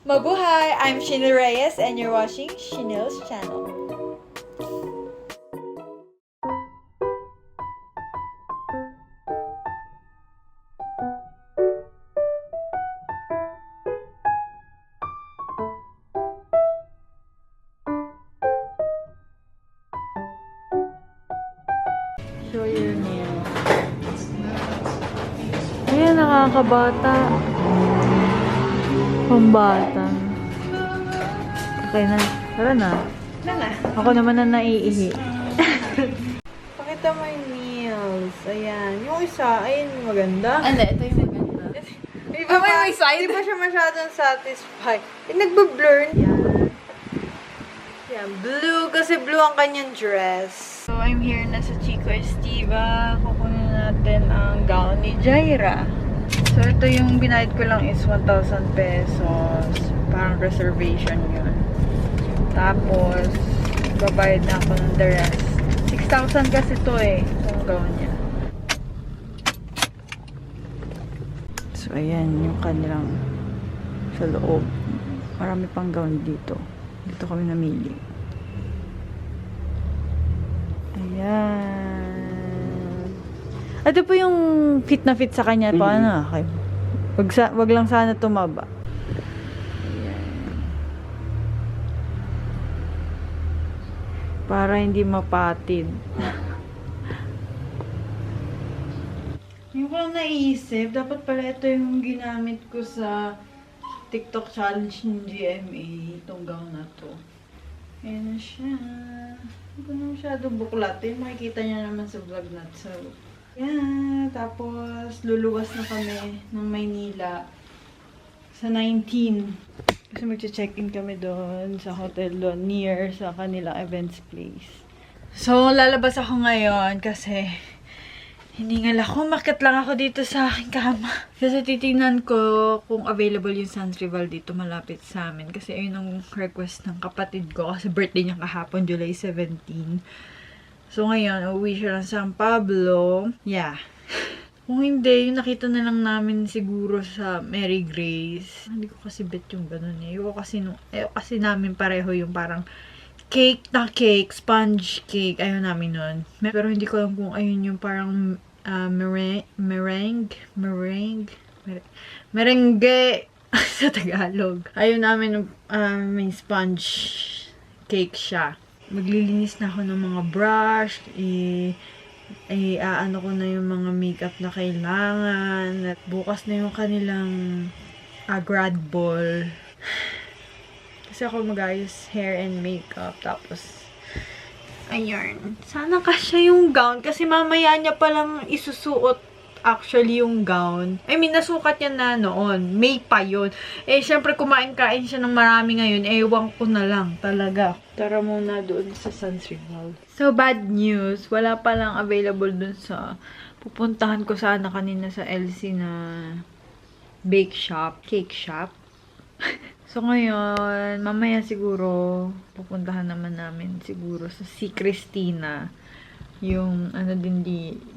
Mabuhay! I'm Shinil Reyes and you're watching Shinil's channel. Show your nail. Ayan, nakakabata. Pambata. Okay na. Tara na. Ako naman na naiihi. Pakita mo yung nails. Ayan. Yung isa, ayun, maganda. Ano, ito yung maganda. Iba may side? Hindi pa siya masyadong satisfied. Nagbe-blur. Yan. Yan. Blue. Kasi blue ang kanyang dress. So, I'm here na sa Chico Estiva. Kukunin natin ang gown ni Jaira. So, ito yung binayad ko lang is 1,000 pesos. Parang reservation yun. Tapos, babayad na ako ng the rest. 6,000 kasi ito eh. Itong gown niya. So, ayan yung kanilang sa loob. Marami pang gown dito. Dito kami namili. Ayan. Ito po yung fit na fit sa kanya. Paano? Okay. Wag lang sana tumaba. Ayan. Para hindi mapatid. Hindi ko lang naisip. Dapat pala ito yung ginamit ko sa TikTok challenge ng GMA. Itong gown na to. Ayan na siya. Hindi ko na masyado buklatin. Makikita niya naman sa vlog na to. Yan. Tapos, luluwas na kami ng Maynila sa 19. Kasi mag-check-in kami doon sa hotel doon near sa kanilang events place. So, lalabas ako ngayon kasi hiningal ako. Makit lang ako dito sa aking kama. Kasi titingnan ko kung available yung Sans Rival dito malapit sa amin. Kasi ayun ang request ng kapatid ko. Kasi birthday niya kahapon, July 17. So, ngayon, uwi siya ng San Pablo. Yeah. Kung hindi, yung nakita na lang namin siguro sa Mary Grace. Hindi ko kasi bet yung ganun eh. Ayoko kasi namin pareho yung parang cake na cake, sponge cake. Ayaw namin nun. Pero hindi ko alam kung ayun yung parang merengue sa Tagalog. Ayaw namin may sponge cake siya. Maglilinis na ako ng mga brush, aano ko na yung mga makeup na kailangan, at bukas na yung kanilang grad ball. Kasi ako mag-ayos hair and makeup, tapos ayun. Sana kasya yung gown, kasi mamaya niya palang isusuot actually yung gown. I mean, nasukat niya na noon. May pa yun. Eh, syempre, kumain-kain siya ng marami ngayon. Ewan ko na lang, talaga. Tara muna doon sa Sans Rival. So, bad news. Wala palang available doon sa pupuntahan ko sana kanina sa LC na bake shop, cake shop. So, ngayon, mamaya siguro, pupuntahan naman namin siguro sa Si Cristina. Yung, ano din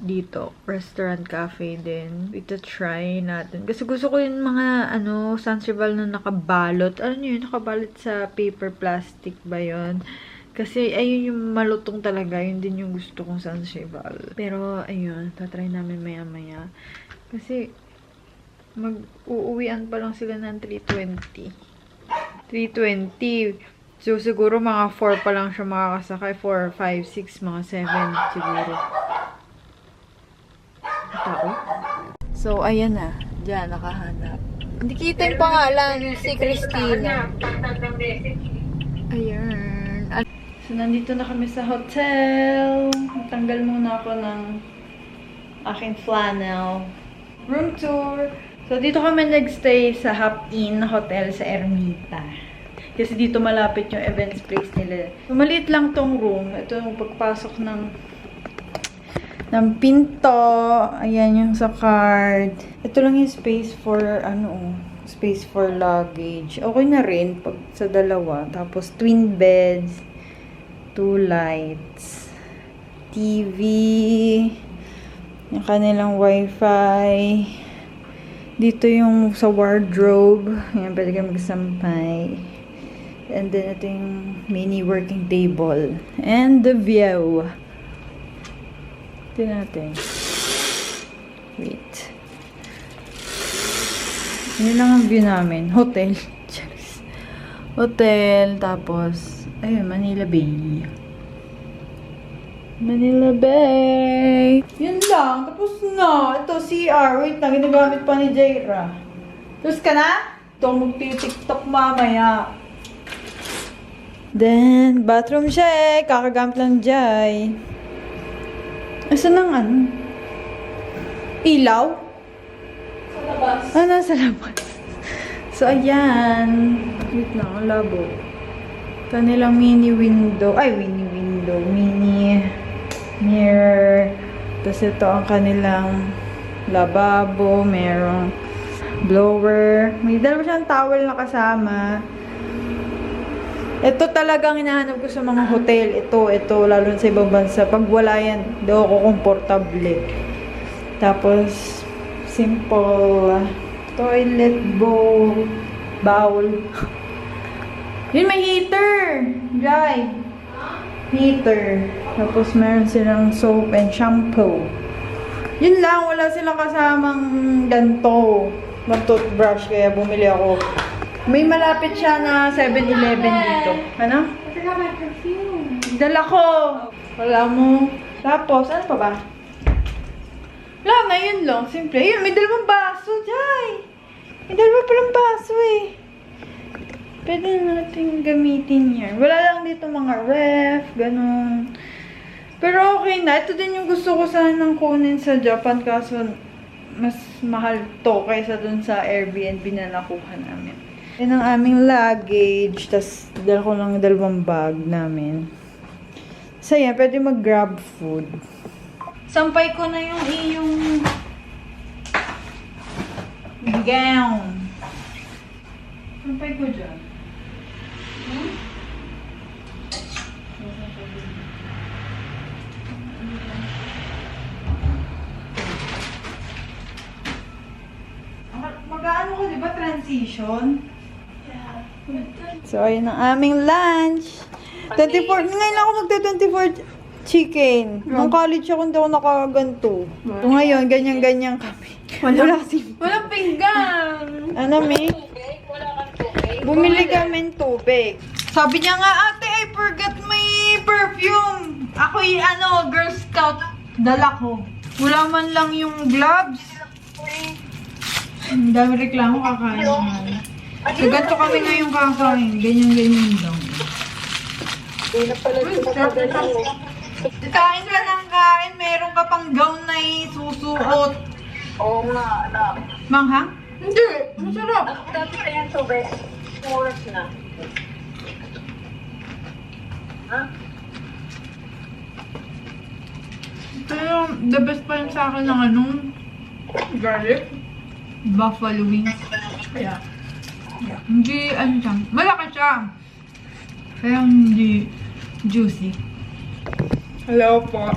dito, restaurant cafe din. Ito try natin. Kasi gusto ko yung mga, Sans Rival na nakabalot. Ano yun? Nakabalot sa paper plastic ba yun? Kasi, ayun yung malutong talaga. Yun din yung gusto kong Sans Rival. Pero, ayun, tatry namin maya-maya. Kasi, uuwian pa lang sila ng 3:20. 3:20. So, siguro mga 4 pa lang siya makakasakay. 4, 5, 6, mga 7 siguro. Tao? So, ayan na. Diyan, nakahanap. Hindi kita yung pangalan. Si Cristina. Ayan. So, nandito na kami sa hotel. Tanggal muna ako ng aking flannel. Room tour. So, dito kami nagstay sa Hop Inn Hotel sa Ermita. Kasi dito malapit yung events place nila. So, maliit lang tong room. Ito yung pagpasok ng pinto. Ayan yung sa card. Ito lang yung space for, space for luggage. Okay na rin pag sa dalawa. Tapos, twin beds. 2 lights. TV. Yung kanilang wifi. Dito yung sa wardrobe. Ayan, pwede ka magsampay. And then, ito yung mini working table. And the view. Ito natin. Wait. Yun lang ang view namin. Hotel. Hotel. Tapos, ayun, Manila Bay. Manila Bay. Yun lang. Tapos na. Ito, CR. Wait lang. Ginagamit pa ni Jaira. Tapos ka na? Ito, magti-tiktok mamaya. Then, bathroom siya eh. Kakagamit lang Jai. Asan ang ano? Ilaw? Sa labas. Ah, nasa labas. So, ayan. Wait lang, ang labo. Kanilang mini window. Ay, mini window. Mini mirror. Tapos ito ang kanilang lababo. Merong blower. May dalawa siyang towel na kasama. Ito talagang hinahanap ko sa mga hotel. Ito, lalo sa ibang bansa. Pag wala yan, daw ako komportable. Tapos, simple toilet bowl. Yun, may heater! Jai! Heater. Tapos, meron silang soap and shampoo. Yun lang, wala silang kasamang ganto. Mag-toothbrush, kaya bumili ako. May malapit siya na 7-Eleven dito. Ano? I forgot my perfume. Dala ko. Wala mo. Tapos, ano pa ba? Wala nga, yun lang. Simple. Yun, may dalawang baso, Jai. May dalawa palang baso eh. Pwede na natin gamitin yan. Wala lang dito mga ref, ganun. Pero okay na. Ito din yung gusto ko sanang kunin sa Japan kaso mas mahal to kaysa dun sa Airbnb na nakuha namin. Yan ang aming luggage. Tapos, dala ko lang 2 bag namin. So, yan. Pwede mag-grab food. Sampay ko na yung iyong gown. Sampay ko dyan. Mag-aano ko, di ba? Transition? So, ayun ang aming lunch. 24, ngayon ako magta-24 chicken. Nung college ako, hindi ako nakaganto. So, ngayon, ganyan-ganyan kami. Wala kasi. Walang pinggan! Ano, May? Bumili kami ng tubig. Sabi niya nga, ate, I forgot my perfume. Ako yung Girl Scout. Dala ko. Wala man lang yung gloves. Ang dami reklamo kakain naman. So, ganito kami ngayon kakain. Ganyan-ganyan lang. Kain ka ng kain. Meron ka pang gown na isusuot. Oo nga, anak. Manghang? Hindi. Masarap. Dami pa yan, tubig. Oras na. Ha? Ito yung the best pa yun sa akin ng garlic. Buffalo wings. Kaya, hindi, siya. Malaki siya. Kaya hindi juicy. Hello po.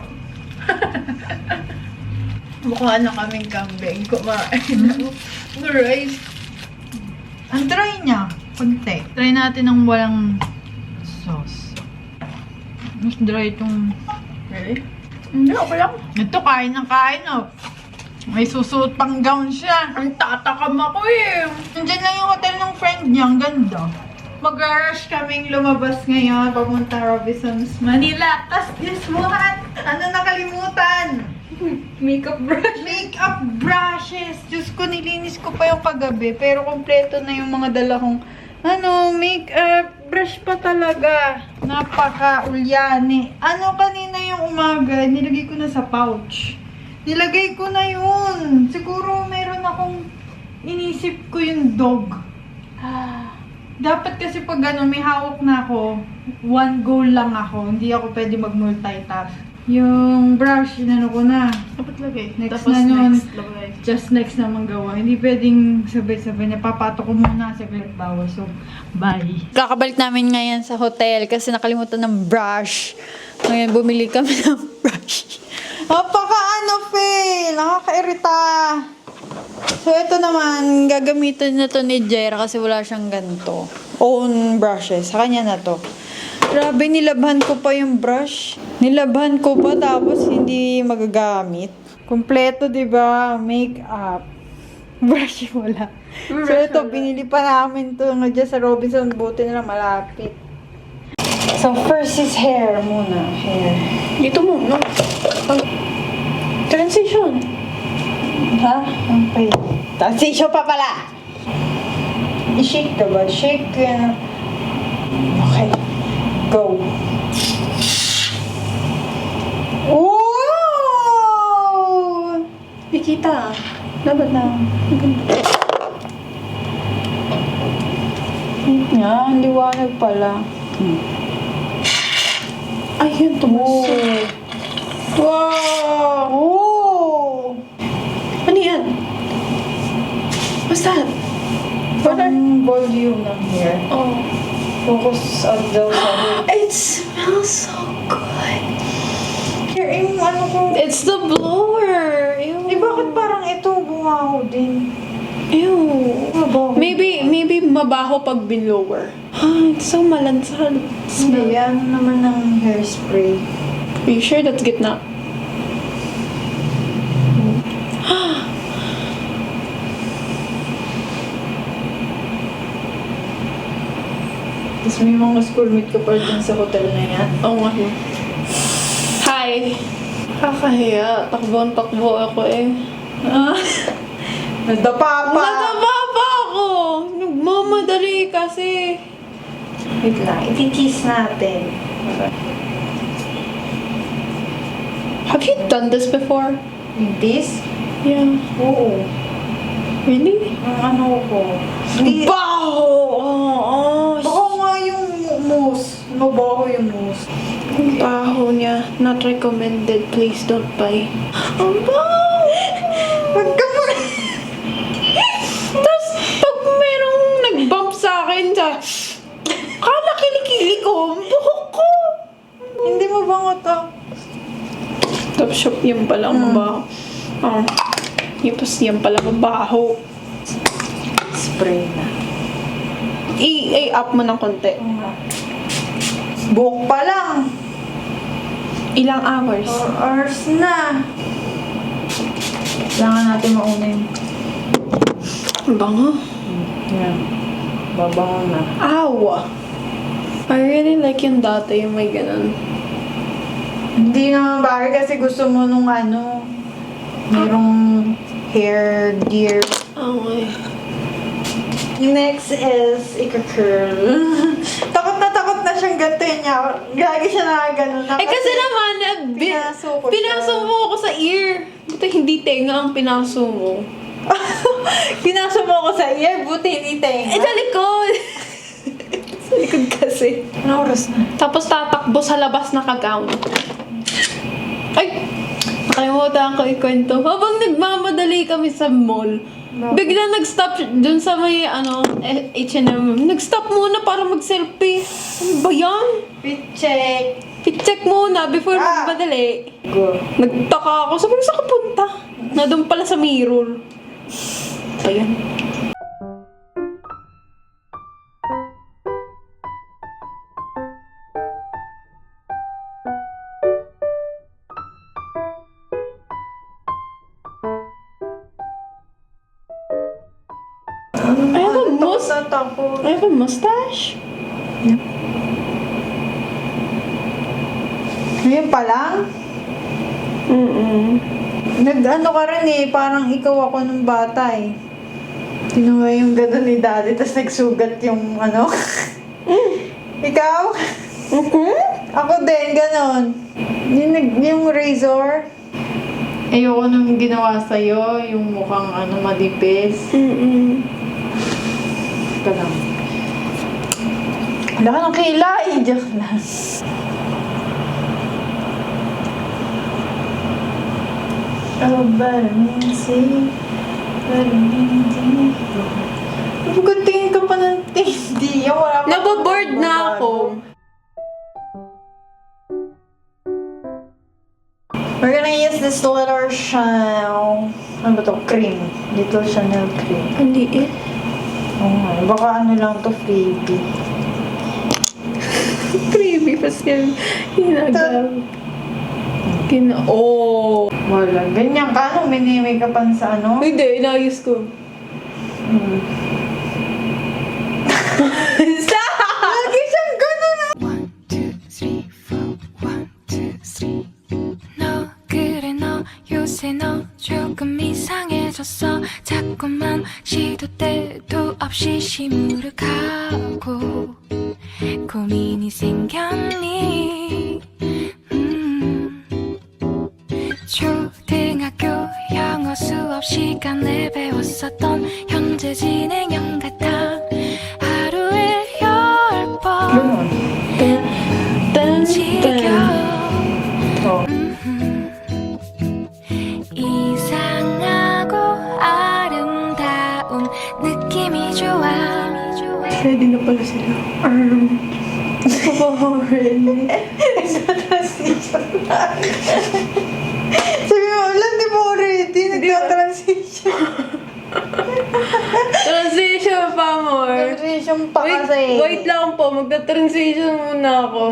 Mukha na kaming kambing. Kumain ng rice. Ang try niya. Konti. Try natin ng walang sauce. Mas dry itong... Really? Hindi, okay lang. Ito, kain ng kain, oh. May susuot pang gown siya. Ang tatakam ako eh. Nandiyan lang yung hotel ng friend niya. Ang ganda. Mag-rush kaming lumabas ngayon. Papunta Robinsons, Manila. Tas this one, ano nakalimutan? Makeup brush. Makeup brushes. Diyos ko, nilinis ko pa yung kagabi. Pero kompleto na yung mga dala kong makeup brush pa talaga. Napaka-ulyani. Kanina yung umaga, nilagay ko na sa pouch. Nilagay ko na yun. Siguro meron akong inisip ko yung dog. Dapat kasi pag may hawak na ako, one goal lang ako. Hindi ako pwede mag-multitask. Yung brush, inano ko na. Dapat lagay. Next Tapos na nun. next lagay. Just next naman gawa. Hindi pwedeng sabay-sabay. Napapato ko muna sa saglit bawas. So, bye. Kakabalik namin ngayon sa hotel kasi nakalimutan ng brush. Ngayon, bumili kami ng brush. Napaka Fe! Nakakairita. So, ito naman, gagamitin na to ni Jera kasi wala siyang ganito. Own brushes. Sa kanya na to. Grabe, nilabhan ko pa yung brush. Nilabhan ko pa tapos hindi magagamit. Kompleto, di ba? Makeup. Brush wala. So, ito, binili pa namin to nga dyan sa Robinson. Buti na lang malapit. So, first is hair muna. Hair. Dito muna. Transition. Ha? Okay. Transition pa pala! I-shake ka ba? Shake ko yan. Okay. Go. Wow! Ikita. Dapat na. Yan, liwanag pala. Ayun, tumusok. Wow! Oh! Ano yan? What's that? Parang volume ng hair. Oh. Focus on the volume. It smells so good. Here, yung ano ko. It's the blower. Ew. Eh, bakit parang ito bungaho din? Ew. Mabaho. Maybe mabaho pag binlower. Ah, it's so malansad. Hindi, ano naman ng hairspray. Are you sure that's gitna? Tapos may mga schoolmate ko pa dyan sa hotel na yan. Oo nga. Hi. Kakahiya. Takbo ako eh. Ah, nadapa pa! Nadaba pa ako! Nagmamadali kasi. Wait lang, iti-kiss natin. Have you done this before? With this? Yeah. Oo. Really? Ang ano ko. Hindi. Baho! Oo. Baka nga yung mousse. Mabaho yung mousse. Ang baho niya. Not recommended. Please don't buy. Ang baho! Wag ka mo. Tapos, pag merong nag-bump sa akin, kala kilikili ko, ang buhok ko. Hindi mo bango to. Top shop, yan pala ang mabaho. Oh. Tapos yan pala mabaho. Spray na. I-up mo ng konti. Buhok pa lang. Ilang hours? 4 hours na. Kailangan natin mauna yung... Ang bango. Yan. Babango na. Ow! I really like yung dati, yung may ganun. Hindi naman bagay kasi gusto mo nung ano, merong hair gear. Okay. Next is ika-curl. takot na siyang ganito niya. Lagi siya nakaganon na. Eh kasi naman, pinaso ko siya. pinaso mo ako sa ear. Buti hindi tenga ang pinaso mo. Pinaso mo ako sa ear, buti hindi tenga. Eh, sa likod! Sa likod kasi. Ano oras na? Tapos tatakbo sa labas na ka-gown. Ay! Nakalimutan ko ikwento. Habang nagmamadali kami sa mall, bigla nag-stop dun sa may H&M. Nag-stop muna para mag-selfie. Ano ba yan? Check. I-check muna before magmadali. Go. Nagtaka ako. Sabi ko, saan ka punta? Na doon pala sa mirror. Ayan. I have a I have a mustache. Ngayon pa lang? Nag-ano ka rin eh, parang ikaw ako nung bata eh. Kinuha yung gano'n ni daddy, tapos nagsugat yung ano. Ikaw? Ako din, gano'n. Yung razor. Ayoko nung ginawa sa'yo, yung mukhang ano, madipis. Ito lang. Wala ka ng kilay, joke lang. Oh, Balansi. Ba't tingin ka pa ng tindi? Wala pa. Nababoard na ako. We're gonna use this little shell. Ano ba to? Cream. Little Chanel cream. Ang liit. Oo nga. Baka ano lang to, freebie. Creepy. Kasi ginagawa. Oh! Wala. Ganyan ka, ano? Minimake-upan sa ano? Hindi, inayos ko. Stop! Lagi siyang ganun ah! 1, 2, 3, 4 1, 2, 3 너 그래 너 요새 너 조금 이상해졌어 자꾸만 시도 때도 없이 시무룩하고 고민이 생겼니 초등학교 영어 수업 시간에 배웠었던 현재 진행형 같아 하루에 10번 지겨 Oh. 이상하고 아름다운 느낌이 좋아 Ready na pala sila. Papahorin. Sabi mo, wala, di ba already? Nagka-transition. Transition pa, more. Transition pa kasi. Wait lang po. Magta-transition muna ako.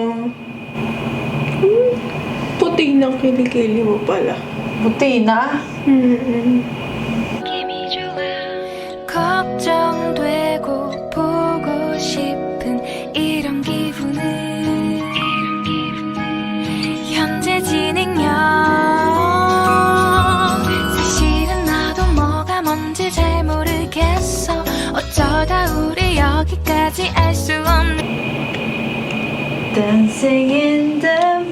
Puti ng kilikili mo pala. Buti na. 느낌이 좋아 걱정되고 보고 싶은 이런 기분은 현재 진행형 사실은 나도 뭐가 뭔지 잘 모르겠어 어쩌다 우리 여기까지 알 수 없는 Dancing in the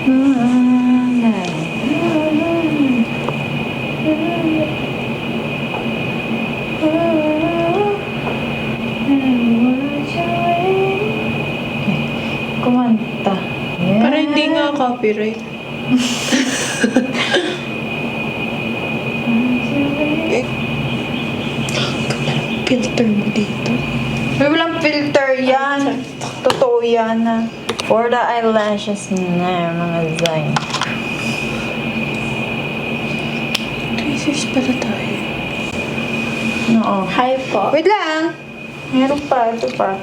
moonlight. Kumanta. Yeah. Para hindi nga copyright. Filter mo dito. May walang filter yan. Totoo yan na. For the eyelashes na mga design. Tracers pala tayo. Oo. Hi po. Wait lang. Meron pa. Ito pa.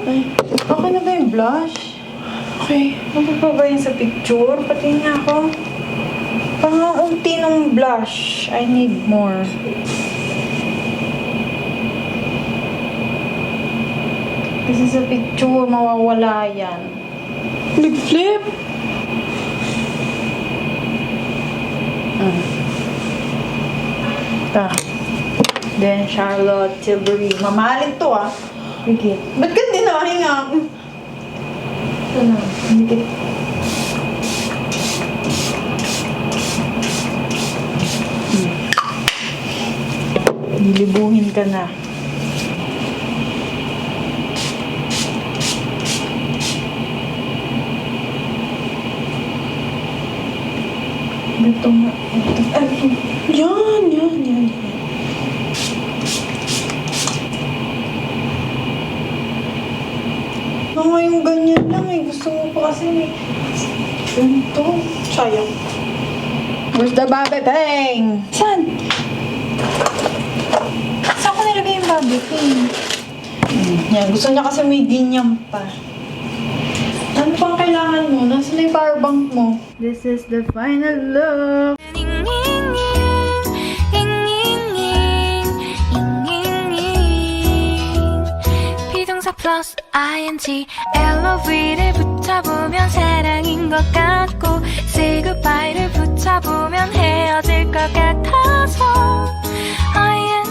Okay na ba yung blush? Okay. Ano pa ba yun sa picture? Pati nga ako. Parang unti ng blush. I need more. Kasi sa picture, mawawala yan. Nag-flip. Ta. Then, Charlotte Tilbury. Mamahalin to ah. Higit. Ba't ka hindi nakahinga? Ito na. Higit. Nilibuhin ka na. Ito nga. Ito. Yan. Yung ganyan lang eh. Gusto mo pa kasi may ganito. Sayang. Where's the Bobby Ping? Saan? Saan ko nilagay yung Bobby Ping? Yan. Gusto niya kasi may ganyan pa. Ano pang kailangan mo? Nasaan na yung power bank mo? This is the final look. 비동사 플러스 ing LOV를 붙여보면 사랑인 것 같고 Say goodbye를 붙여보면 헤어질 것 같아서 ing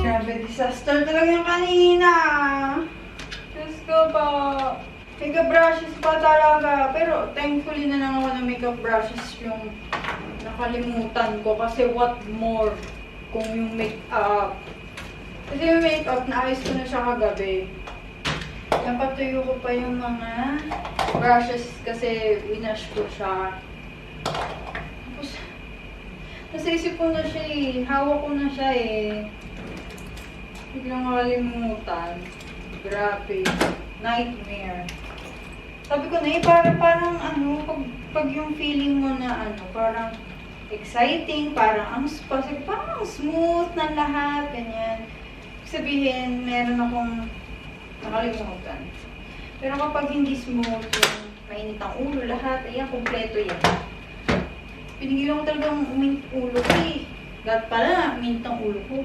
Grabe, disaster talaga yung kanina. Diyos ko po. Makeup brushes pa talaga. Pero thankfully na lang ako ng makeup brushes yung nakalimutan ko. Kasi what more kung yung makeup. Kasi yung makeup, naayos ko na siya kagabi. Napatuyo ko pa yung mga brushes kasi winash ko siya. Tapos, nasa isip ko na siya eh. Hawak ko na siya eh. Biglang makalimutan. Grabe. Nightmare. Sabi ko na parang ano, pag yung feeling mo na ano, parang exciting, parang ang smooth ng lahat, ganyan. Sabihin, meron akong nakalimutan. Pero kapag hindi smooth, yung mainit ang ulo, lahat, ayan, kompleto yan. Pinigilan ko talagang uminit ulo ko eh. Gat pala, uminit ang ulo ko.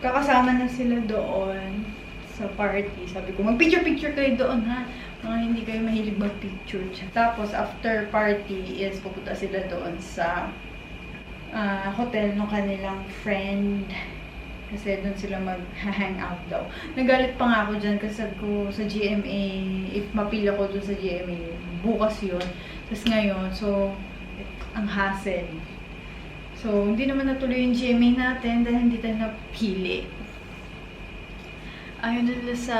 Kakasama na sila doon sa party. Sabi ko, mag-picture-picture kayo doon ha. Mga hindi kayo mahilig mag-picture. Tapos, after party is pupunta sila doon sa hotel ng kanilang friend. Kasi doon sila mag-hang out daw. Nagalit pa nga ako dyan kasi sabi ko sa GMA, if mapila ko doon sa GMA, bukas yun. Tapos ngayon, so, ang hassle. So, hindi naman natuloy yung GMA natin dahil hindi tayo napili. Ayaw nila sa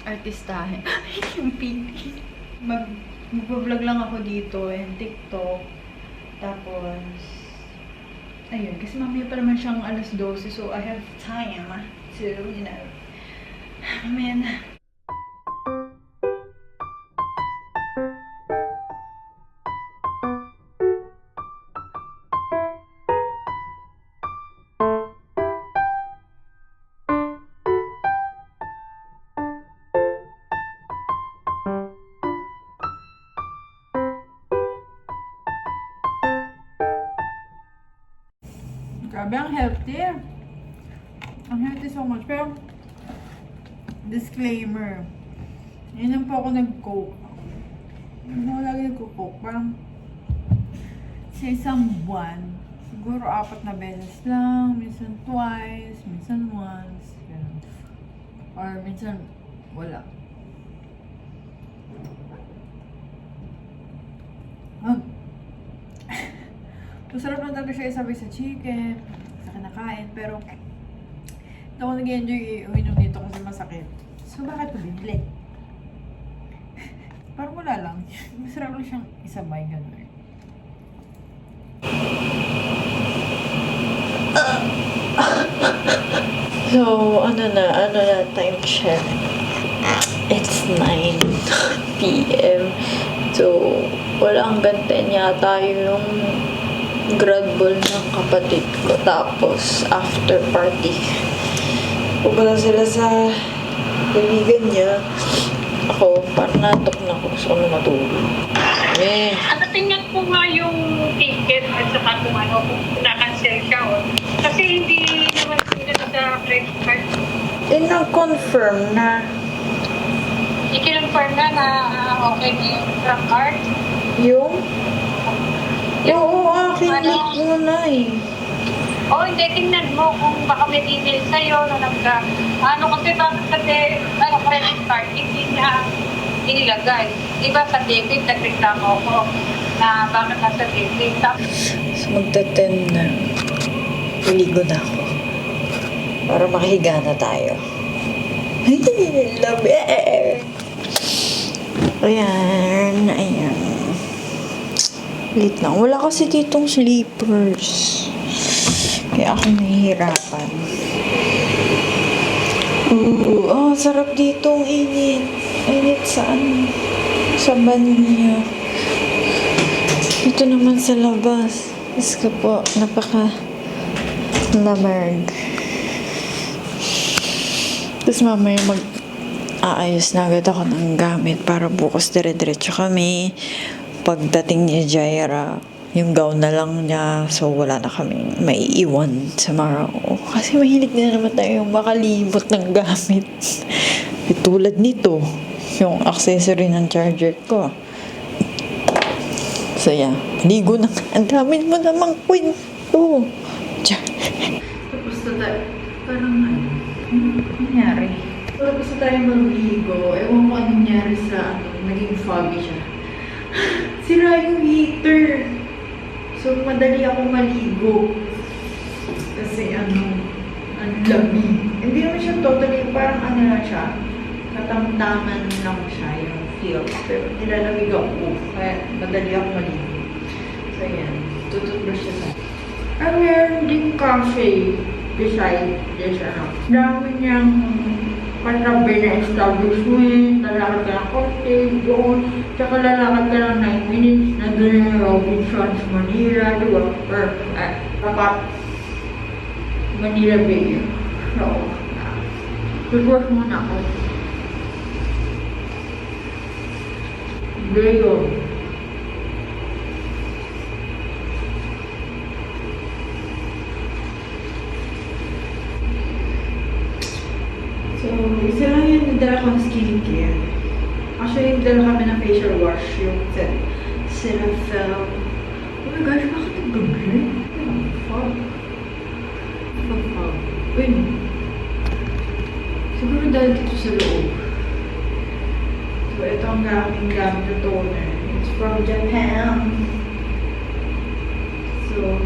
artistahin. Yung pili. Mag-vlog lang ako dito and TikTok. Tapos, ayun. Kasi mamaya pa naman siyang 12:00. So, I have time. So, you know. Mamaya na. Grabe, ang healthy. Ang healthy so much. Pero, disclaimer. Yun lang po ako nag-coke. Hindi ako lagi nag-coke. Parang, sa isang buwan, siguro 4 na beses lang. Minsan twice, minsan once. Ganun. Or minsan, wala. Masarap lang talaga siya isabay sa chicken, sa kinakain, pero hindi ako nag-enjoy uminom dito kasi masakit. So, bakit ko binili? Parang wala lang. Masarap lang siyang isabay, gano'n. So, ano na, time check. It's 9 p.m. So, walang ganten yata yung grad ball ng kapatid ko. Tapos, after party, pupunta sila sa kaibigan niya. Ako, parang natok na ako. Gusto ko na matulog. Ano, tingnan ko nga yung ticket at saka kung ano, kung na-cancel siya o. Kasi hindi naman sila sa credit card. Na-confirm na. I-confirm na okay na yung track card. Yung? Oo, akin late mo na eh. O, hindi, tingnan mo kung baka may email sa'yo na kasi bakit credit card, hindi na inilagay. Diba sa debit, nagreklamo ko na bakit nasa debit. So, magta-10 na. Iligo na ako. Para makahiga na tayo. Love it! Ayan. Late lang. Wala kasi ditong sleepers. Kaya ako nahihirapan. Sarap ditong init. Init sa sa banyo. Ito naman sa labas. Iska po, napaka-lamig. Tapos mamaya aayos na agad ako ng gamit para bukas dire-diretso kami. Pagdating ni Jaira, yung gown na lang niya, so wala na kaming maiiwan sa Marao. Kasi mahilig na naman tayo makalimot ng gamit. Tulad nito, yung accessory ng charger ko. So yeah, ligo na. Ang dami mo namang kwento. Tapos na tayo. Parang nangyari. Tapos na tayo magligo. Ewan ko anong nangyari sa naging foggy siya. Sira yung heater. So, madali ako maligo. Kasi ang lamig. Hindi naman siya totally, parang lang siya. Katamtaman lang siya yung feel. Pero nilalamig ako. Kaya madali ako maligo. So, yan. Tututbrush siya sa. Meron din cafe beside this. Dami niyang katabi na establishment. lalakad ka ng konti, doon. Tsaka lalakad ka ng 9 minutes na doon yung Robinsons, Manila, di ba? Or, tapat, Manila Bay. So, mag-wash muna ako. Ngayon. So, isa lang yung nadala ko ng skincare. Actually, nadala kami ng facial wash, yung Cetaphil. Oh my gosh, bakit ang gabi? Fog. Fog. Uy. Siguro dahil dito sa loob. So, ito ang aking gamit na toner. It's from Japan. So,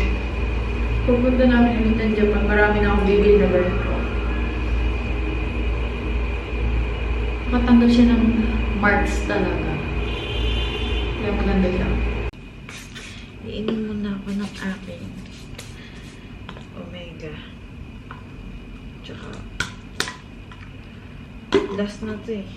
pupunta namin ulit ng Japan. Marami na akong bibili na ganito. Makatanggal siya ng marks talaga. Kaya maganda siya. Iinin muna ako ng aking Omega. Tsaka, last na to eh.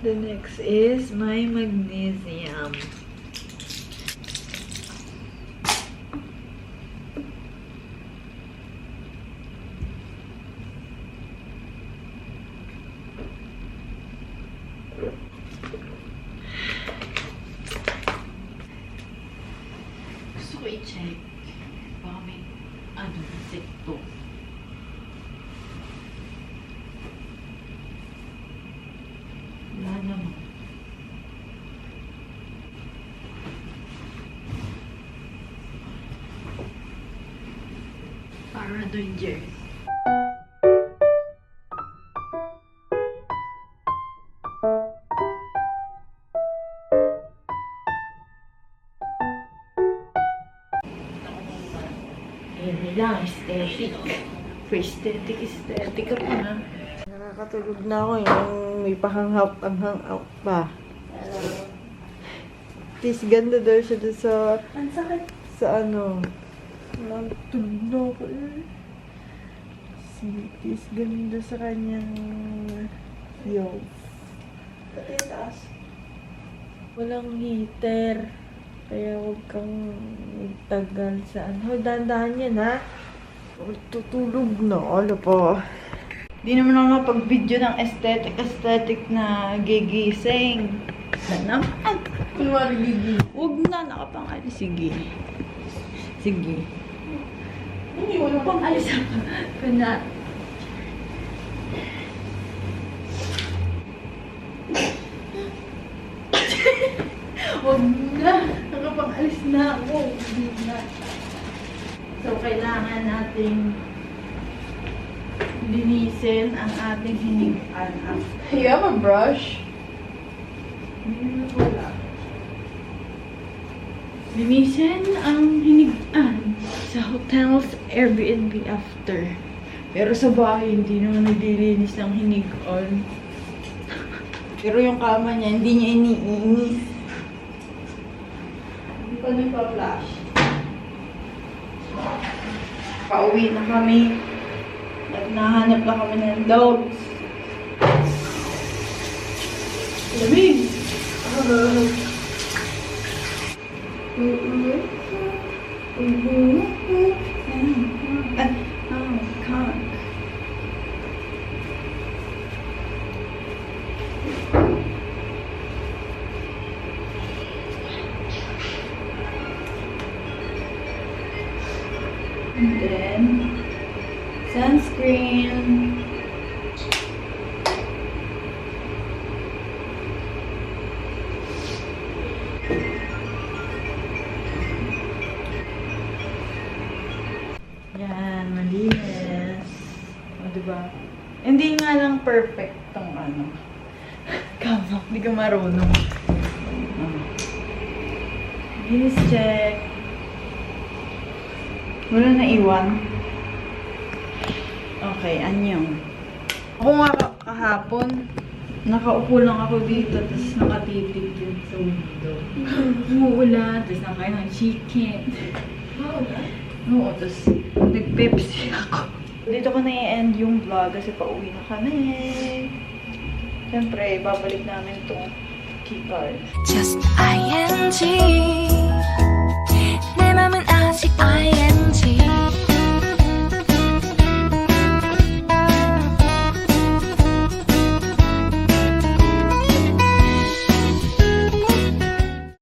The next is my magnesium. Gusto ko i-check. Baka may insekto. Wala naman. Para doon, Jerry. Yan lang, aesthetic. For aesthetic ka pa na. Nakakatulog na ako yung may pahang-out pa. Tis ganda daw siya doon sa... Ang sakit. Sa ano. Nakatulog na ako eh. Tis ganda sa kanyang... heels. Pati taas. Walang heater. Kaya huwag kang tagal sa ano. Dahan-dahan yan ha. Tutulog na. Ano pa. Di naman ako napag-video ng aesthetic na gigising. Na naman. Kunwari gigi. Huwag na. Nakapangalis. Sige. Sige. Hindi, wala pang alis ako. Kuna. Huwag na. Nakapang-alis na ako. Hindi na. So, kailangan nating linisin ang ating hinigaan. You have a brush? Hindi na wala. Linisin ang hinigaan sa hotels Airbnb after. Pero sa bahay, hindi naman naglilinis ng hinigaan. Pero yung kama niya, hindi niya iniinis. Hindi pa nagpa-flash. Pauwi na kami. At nahanap na kami ng dogs. Lamig! God. And then, sunscreen. Yan, malinis. O, diba? Hindi nga lang perfect tong ano. Kama, hindi ka marunong. Linis check. Wala na iwan. Okay, anyong. Ako nga kahapon, nakaupo lang ako dito, tapos nakatitig yun sa window. Umuulan, tapos nakain ng chicken. Oo, tapos Nag-Pepsi ako. Dito ko na i-end yung vlog kasi pauwi na kami. Siyempre, babalik namin itong keycard. Just ing 내 맘은 아직 ing